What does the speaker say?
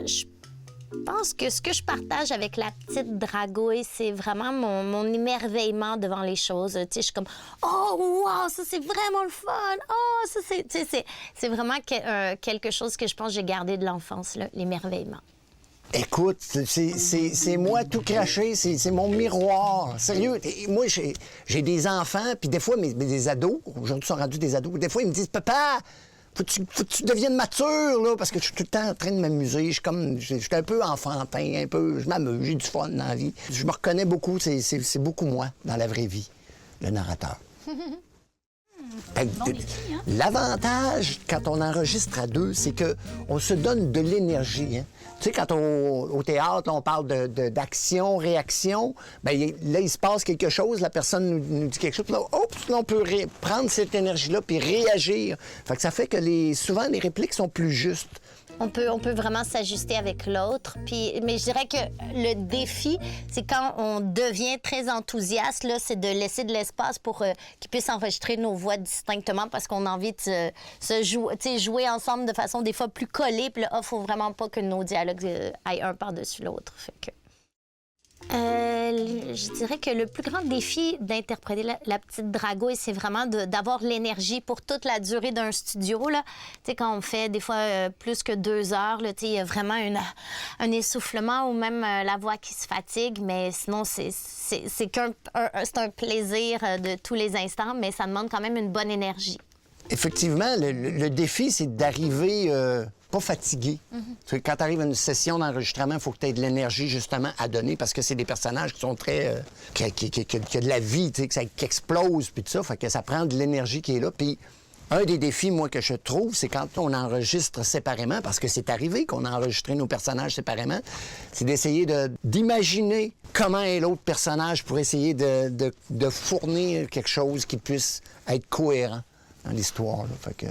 je pense que ce que je partage avec la petite dragouille, c'est vraiment mon émerveillement devant les choses. Tu sais, je suis comme « Oh, wow, ça, c'est vraiment le fun! Oh, ça, c'est... » Tu sais, c'est vraiment quelque chose que je pense que j'ai gardé de l'enfance, là, l'émerveillement. Écoute, c'est moi tout craché, c'est mon miroir. Sérieux, moi, j'ai des enfants, puis des fois, des ados, aujourd'hui, ils sont rendus des ados, des fois, ils me disent « Papa, faut que tu deviennes mature, là, parce que je suis tout le temps en train de m'amuser. Je suis un peu enfantin, un peu, je m'amuse, j'ai du fun dans la vie. » Je me reconnais beaucoup, c'est beaucoup moi, dans la vraie vie, le narrateur. L'avantage, quand on enregistre à deux, c'est qu'on se donne de l'énergie. Hein? Tu sais, quand au théâtre, on parle d'action, réaction, bien, là, il se passe quelque chose, la personne nous dit quelque chose, puis là, oups, là, on peut prendre cette énergie-là puis réagir. Fait que ça fait que souvent, les répliques sont plus justes. On peut vraiment s'ajuster avec l'autre. Mais je dirais que le défi, c'est quand on devient très enthousiaste, là, c'est de laisser de l'espace pour qu'ils puissent enregistrer nos voix distinctement parce qu'on a envie de jouer ensemble de façon des fois plus collée. Puis là, il ne faut vraiment pas que nos dialogues aillent un par-dessus l'autre. Je dirais que le plus grand défi d'interpréter la petite dragouille, c'est vraiment d'avoir l'énergie pour toute la durée d'un studio. Là. Tu sais, quand on fait des fois plus que 2 heures, là, il y a vraiment un essoufflement ou même la voix qui se fatigue. Mais sinon, c'est un plaisir de tous les instants, mais ça demande quand même une bonne énergie. Effectivement, le défi, c'est d'arriver pas fatigué. Quand tu arrives à une session d'enregistrement, il faut que tu aies de l'énergie, justement, à donner, parce que c'est des personnages qui sont très... qui a de la vie, qui explose, puis tout ça. Fait que ça prend de l'énergie qui est là. Puis un des défis, moi, que je trouve, c'est quand on enregistre séparément, parce que c'est arrivé qu'on a enregistré nos personnages séparément, c'est d'essayer d'imaginer comment est l'autre personnage pour essayer de fournir quelque chose qui puisse être cohérent dans l'histoire. Fait que...